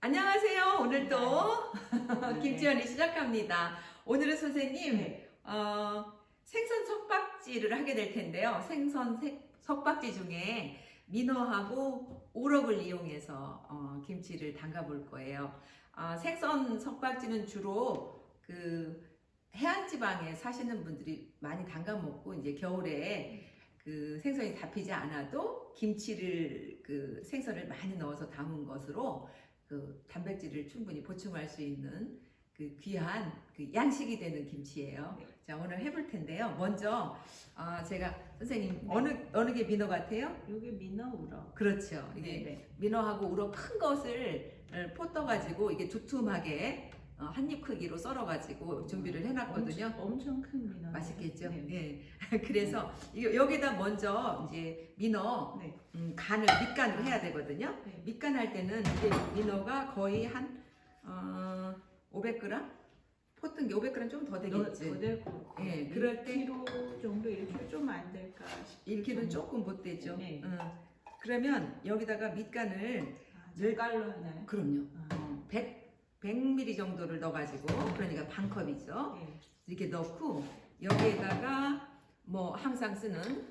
안녕하세요. 오늘도 네. 김지연이 시작합니다. 오늘은 선생님 네. 생선 석박지를 하게 될 텐데요. 생선 석박지 중에 민어하고 우럭을 이용해서 김치를 담가 볼 거예요. 생선 석박지는 주로 그 해안지방에 사시는 분들이 많이 담가 먹고 이제 겨울에 그 생선이 잡히지 않아도 김치를 그 생선을 많이 넣어서 담은 것으로 그 단백질을 충분히 보충할 수 있는 그 귀한 그 양식이 되는 김치예요. 네. 자, 오늘 해볼 텐데요. 먼저 제가 선생님 네. 어느 게 민어 같아요? 여기 민어 우럭. 그렇죠. 이게 네. 민어하고 우럭 큰 것을 포 떠가지고 이게 두툼하게 한 입 크기로 썰어가지고 준비를 해놨거든요. 엄청 큰 민어. 맛있겠죠? 네. 예. 그래서 여기다 먼저 이제 민어 네. 밑간을 해야 되거든요. 네. 밑간 할 때는 이게 민어가 거의 한 500g? 포뜬 게 500g 좀 더 되겠지. 더 되고. 예, 그럴 때 1kg 정도 1kg 좀 안 될까 싶어요. 1kg는 조금 못 되죠. 네. 그러면 여기다가 밑간을 젓갈로 하나요? 그럼요. 아. 100ml 정도를 넣어가지고 그러니까 반 컵이죠. 네. 이렇게 넣고 여기에다가 뭐 항상 쓰는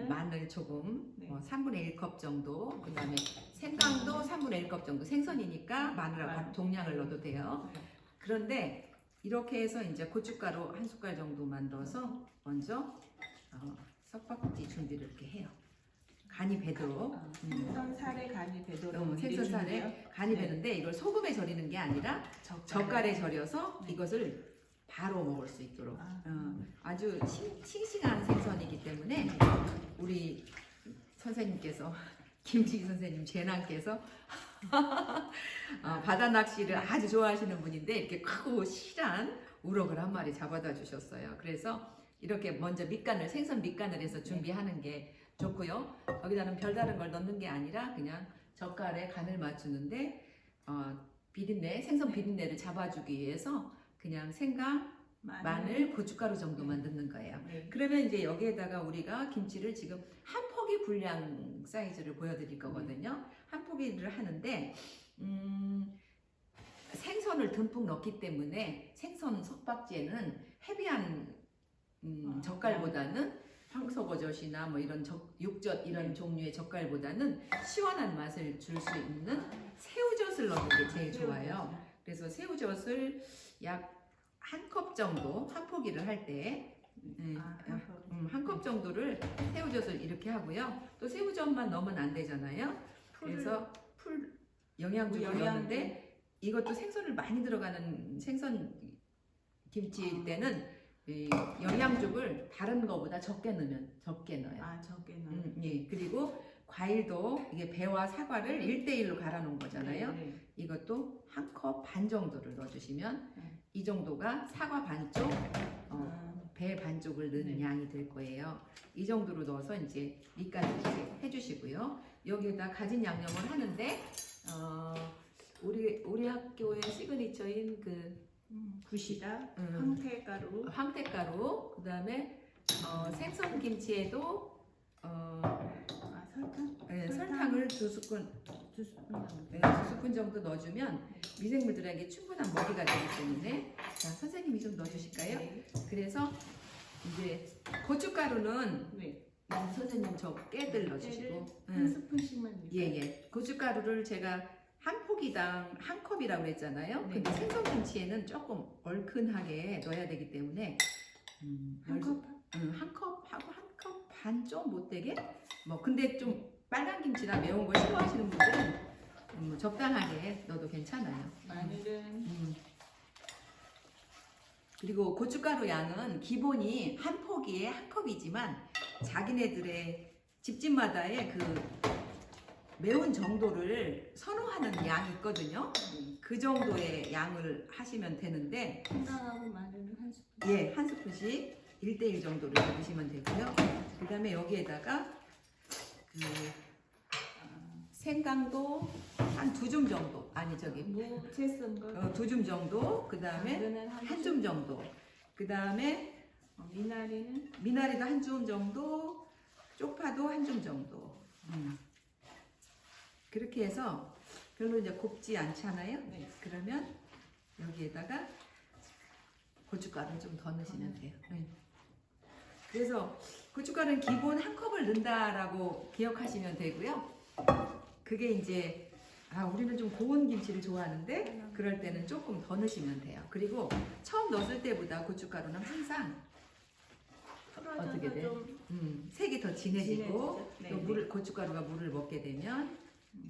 마늘 조금 네. 3분의 1컵 정도, 그 다음에 생강도 3분의 1컵 정도, 생선이니까 마늘하고 동량을 넣어도 돼요. 네. 그런데 이렇게 해서 이제 고춧가루 한 숟갈 정도만 넣어서 먼저 석박지 준비를 이렇게 해요. 간이 배도록. 생선 살에 간이 배도록. 생선 살에 간이 배는데 이걸 소금에 절이는 게 아니라 젓갈에 절여서 네. 이것을 바로 먹을 수 있도록 아. 아주 싱싱한 생선이기 때문에 우리 선생님께서 김치기 선생님 재난께서 바다 낚시를 아주 좋아하시는 분인데 이렇게 크고 실한 우럭을 한 마리 잡아다 주셨어요. 그래서 이렇게 먼저 생선 밑간을 해서 준비하는 게 좋고요. 거기다는 별다른 걸 넣는 게 아니라 그냥 젓갈에 간을 맞추는데 생선 비린내를 잡아주기 위해서 그냥 생강, 마늘, 고춧가루 정도만 넣는 거예요. 네. 그러면 이제 여기에다가 우리가 김치를 지금 한 포기 분량 사이즈를 보여드릴 거거든요. 한 포기를 하는데 생선을 듬뿍 넣기 때문에 생선 석박지에는 헤비한 젓갈보다는 황석어젓이나 뭐 이런 육젓 이런 종류의 젓갈보다는 시원한 맛을 줄 수 있는 새우젓을 넣는 게 제일 좋아요. 그래서 새우젓을 약 한 컵 정도, 한 포기를 할 때 한 컵 정도를 새우젓을 이렇게 하고요. 또 새우젓만 넣으면 안 되잖아요. 그래서 풀 영양죽을 넣는데 이것도 생선을 많이 들어가는 생선 김치일 때는 영양죽을 다른 거보다 적게 넣어요. 적게 넣어요. 예. 그리고 과일도 이게 배와 사과를 1대1로 갈아 놓은 거잖아요. 네. 이것도 한 컵 반 정도를 넣어주시면 이 정도가 사과 반쪽, 배 반쪽을 넣은 양이 될 거예요. 이 정도로 넣어서 이제 밑간을 이렇게 해주시고요. 여기에다 가진 양념을 하는데 우리 학교의 시그니처인 그 굿이다, 황태가루, 그 다음에 생선 김치에도 설탕? 설탕을 두 스푼 정도 넣어주면 미생물들에게 충분한 먹이가 되기 때문에 자, 선생님이 좀 넣어주실까요? 네. 그래서 이제 고춧가루는 네. 선생님 저 깨들 넣어주시고 한 스푼씩만. 예. 고춧가루를 제가 한 포기당 한 컵이라고 그랬잖아요. 네. 근데 생선김치에는 조금 얼큰하게 넣어야 되기 때문에 한 컵? 한 컵하고 한 컵 반 좀 못되게 뭐 근데 좀 빨간 김치나 매운 걸 싫어하시는 분들은 적당하게 넣어도 괜찮아요. 마늘은 그리고 고춧가루 양은 기본이 한 포기에 한 컵이지만 자기네들의 집집마다의 그 매운 정도를 선호하는 양이 있거든요. 그 정도의 양을 하시면 되는데 생강하고 마늘은 한 스푼. 예, 한 스푼씩 1대1 정도를 넣으시면 되고요. 그 다음에 여기에다가 그 생강도 한 2줌 정도, 무채 쓴 거. 2줌 정도, 그 다음에 한 줌 정도, 그 다음에 미나리도 한 줌 정도, 쪽파도 한 줌 정도. 그렇게 해서 별로 이제 곱지 않잖아요. 네. 그러면 여기에다가 고춧가루 좀 더 넣으시면 돼요. 네. 그래서 고춧가루는 기본 한 컵을 넣는다라고 기억하시면 되고요. 그게 이제 우리는 좀 고운 김치를 좋아하는데 그럴 때는 조금 더 넣으시면 돼요. 그리고 처음 넣었을 때보다 고춧가루는 항상 어떻게 돼? 색이 더 진해지고 네, 또 고춧가루가 물을 먹게 되면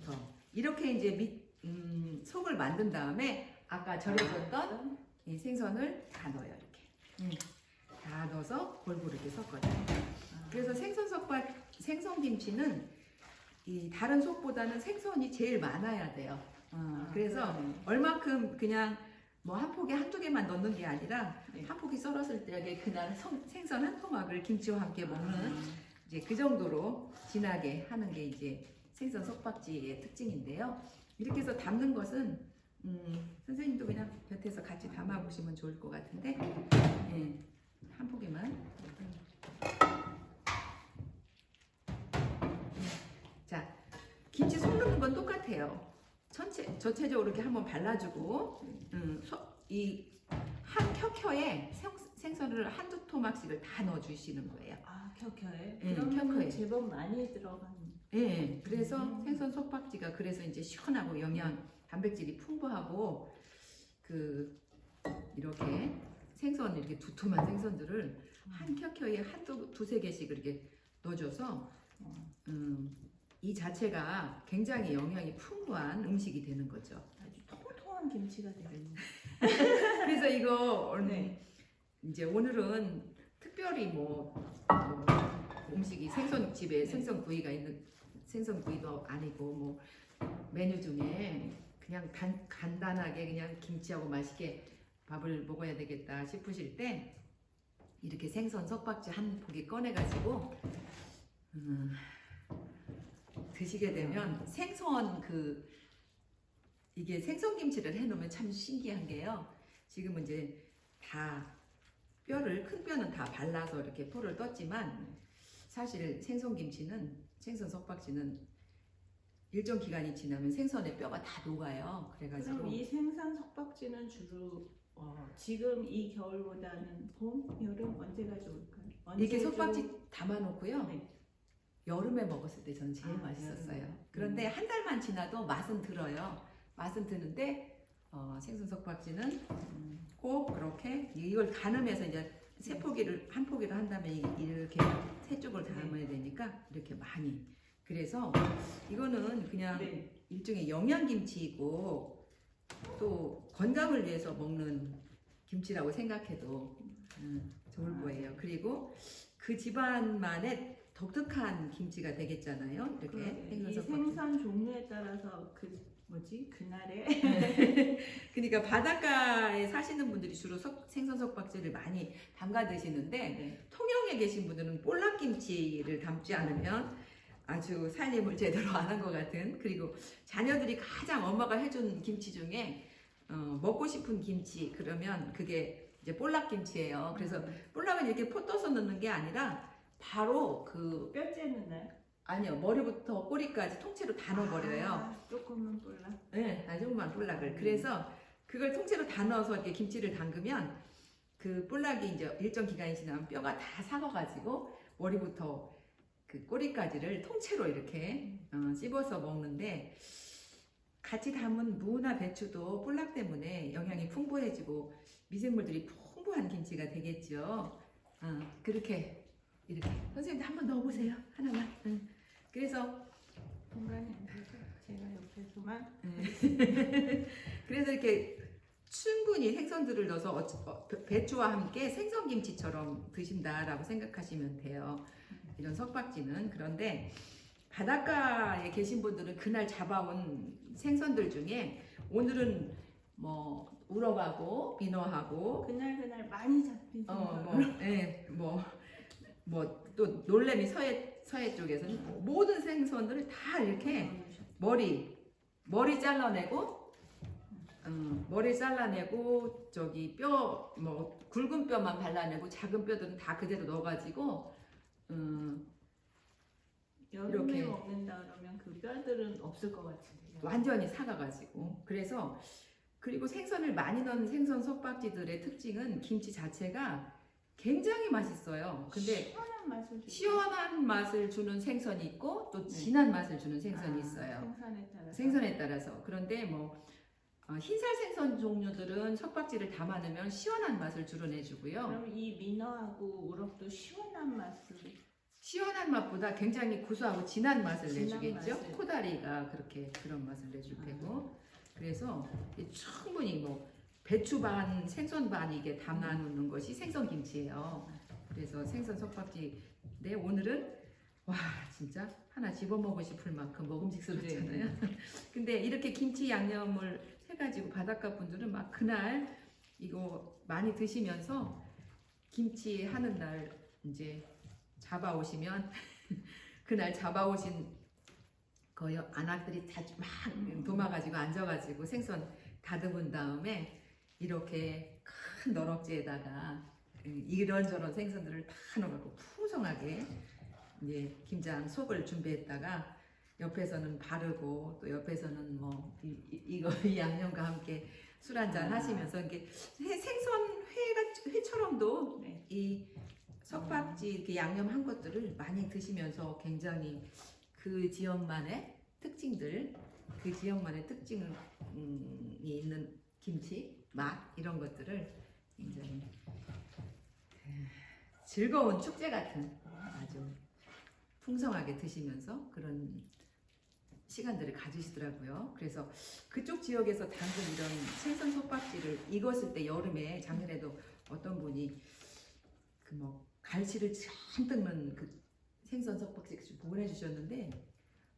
더 이렇게 이제 속을 만든 다음에 아까 절여줬던 이 생선을 다 넣어요. 이렇게 다 넣어서 골고루 이렇게 섞어줘요. 그래서 생선김치는 이 다른 속보다는 생선이 제일 많아야 돼요. 그래서 얼마큼 그냥 뭐 한 포기 한두 개만 넣는 게 아니라 네. 한 포기 썰었을 때 그날 생선 한 토막을 김치와 함께 먹는 이제 그 정도로 진하게 하는 게 이제 생선 속박지의 특징인데요. 이렇게 해서 담는 것은 선생님도 그냥 곁에서 같이 담아 보시면 좋을 것 같은데 한 포기만. 자, 김치 속 넣는 건 똑같아요. 전체적으로 이렇게 한번 발라주고 이 한 켜켜에 생선을 한두 토막씩을 다 넣어주시는 거예요. 켜켜에? 네, 그러면 켜켜에. 제법 많이 들어가는. 네, 그래서 생선 속박지가 그래서 이제 시원하고 단백질이 풍부하고 이렇게 생선 이렇게 두툼한 생선들을 한 켜켜에 두세 개씩 이렇게 넣어줘서 이 자체가 굉장히 영양이 풍부한 음식이 되는 거죠. 아주 통통한 김치가 되겠네요. 그래서 이거 네. 이제 오늘은 특별히 뭐 음식이 생선집에 생선구이가 있는 생선구이도 아니고 뭐 메뉴 중에 그냥 간단하게 그냥 김치하고 맛있게 밥을 먹어야 되겠다 싶으실 때 이렇게 생선 석박지 한 포기 꺼내가지고 드시게 되면 이게 생선김치를 해놓으면 참 신기한 게요. 지금은 이제 다 큰 뼈는 다 발라서 이렇게 포를 떴지만 사실 생선 석박지는 일정 기간이 지나면 생선의 뼈가 다 녹아요. 그래가지고 그럼 이 생선 석박지는 주로 지금 이 겨울보다는 봄, 여름 언제가 좋을까요? 이게 석박지 담아놓고요. 네. 여름에 먹었을 때 저는 제일 맛있었어요. 여름에. 그런데 한 달만 지나도 맛은 들어요. 맛은 드는데 생선 석박지는 꼭 그렇게 이걸 가늠해서 이제 한 포기를 한다면 이렇게 세 쪽을 담아야 되니까 이렇게 많이. 그래서 이거는 그냥 일종의 영양김치이고 또 건강을 위해서 먹는 김치라고 생각해도 좋을 거예요. 그리고 그 집안만의 독특한 김치가 되겠잖아요. 이렇게 이 생선 종류에 따라서 그날에 그러니까 바닷가에 사시는 분들이 주로 생선 석박지를 많이 담가 드시는데 통영에 계신 분들은 볼락김치를 담지 않으면 아주 살림을 제대로 안 한 것 같은, 그리고 자녀들이 가장 엄마가 해준 김치 중에 먹고 싶은 김치 그러면 그게 이제 볼락김치예요. 그래서 볼락은 이렇게 포 떠서 넣는 게 아니라 바로 뼈째는 날? 아니요, 머리부터 꼬리까지 통째로 다 넣어버려요. 조금만 볼락? 네, 조금만 볼락을. 그래서 그걸 통째로 다 넣어서 이렇게 김치를 담그면 그 볼락이 이제 일정 기간이 지나면 뼈가 다 삭아가지고 머리부터 그 꼬리까지를 통째로 이렇게 씹어서 먹는데, 같이 담은 무나 배추도 볼락 때문에 영양이 풍부해지고 미생물들이 풍부한 김치가 되겠죠. 이렇게 선생님도 한번 넣어보세요. 하나만. 그래서 공간이 안 돼서 제가 옆에서만. 그래서 이렇게 충분히 생선들을 넣어서 배추와 함께 생선김치처럼 드신다라고 생각하시면 돼요. 이런 석박지는. 그런데 바닷가에 계신 분들은 그날 잡아온 생선들 중에 오늘은 뭐 우럭하고 민어하고 그날 많이 잡힌 또 놀래미 서해 쪽에서는 모든 생선들을 다 이렇게 머리 잘라내고 저기 뼈 굵은 뼈만 발라내고 작은 뼈들은 다 그대로 넣어가지고 여름에 이렇게. 먹는다 그러면 그 뼈들은 없을 것 같은데요. 완전히 사가가지고. 그래서 그리고 생선을 많이 넣은 생선 석박지들의 특징은 김치 자체가 굉장히 맛있어요. 근데 시원한 맛을 주고 시원한 맛을 주는 생선이 있고 또 네. 진한 맛을 주는 생선이 있어요. 생선에 따라서. 생선에 따라서. 그런데 뭐 흰살 생선 종류들은 석박지를 담아 넣으면 시원한 맛을 주로 내주고요. 그럼 이 민어하고 우럭도 시원한 맛을 시원한 맛보다 굉장히 구수하고 진한 맛을 진한 내주겠죠. 맛을. 코다리가 그렇게 그런 맛을 내줄 테고. 그래서 이게 충분히 뭐 배추 반, 생선 반 이게 담아 놓는 것이 생선 김치예요. 그래서 생선 석박지. 네, 오늘은 와 진짜 하나 집어 먹고 싶을 만큼 먹음직스럽잖아요. 근데 이렇게 김치 양념을 해가지고 바닷가 분들은 막 그날 이거 많이 드시면서 김치 하는 날 이제 잡아오시면 그날 잡아오신 거의 아낙들이 다 막 도마가지고 앉아가지고 생선 다듬은 다음에 이렇게 큰 너럭지에다가 이런저런 생선들을 다 넣어갖고 푸성하게 이제 김장 속을 준비했다가 옆에서는 바르고 또 옆에서는 뭐 이 양념과 함께 술 한잔 하시면서 이게 생선 회처럼도 네. 이 석박지 이렇게 양념한 것들을 많이 드시면서 굉장히 그 지역만의 특징들, 그 지역만의 특징이 있는 김치 맛 이런 것들을 굉장히 즐거운 축제 같은 아주 풍성하게 드시면서 그런 시간들을 가지시더라고요. 그래서 그쪽 지역에서 당근 이런 생선 석박지를 익었을 때 여름에 작년에도 어떤 분이 그 뭐 갈치를 잔뜩 넣은 그 생선 석박지 보내주셨는데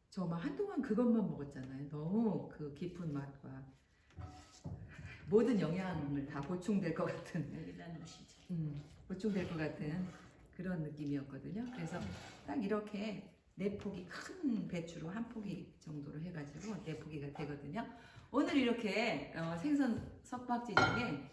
저 막 한동안 그것만 먹었잖아요. 너무 그 깊은 맛과 모든 영양을 다 보충될 것 같은 여기다 넣으시죠. 보충될 것 같은 그런 느낌이었거든요. 그래서 딱 이렇게 네 포기 큰 배추로 한 포기 정도로 해가지고 네 포기가 되거든요. 오늘 이렇게 생선 석박지 중에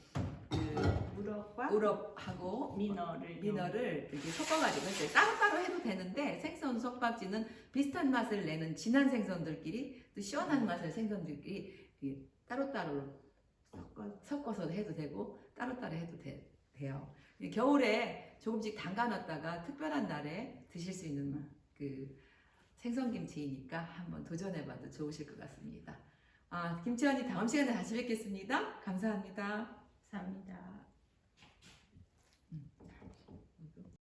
그 우럭과 우럭하고 민어를 이렇게 섞어가지고 했어요. 따로따로 해도 되는데 생선 석박지는 비슷한 맛을 내는 진한 생선들끼리 또 시원한 맛을 생선들끼리 이렇게 따로따로 섞어서 해도 되고 따로따로 해도 돼요. 겨울에 조금씩 담가놨다가 특별한 날에 드실 수 있는 그 생선김치이니까 한번 도전해봐도 좋으실 것 같습니다. 김치 언니 다음 시간에 다시 뵙겠습니다. 감사합니다. 감사합니다.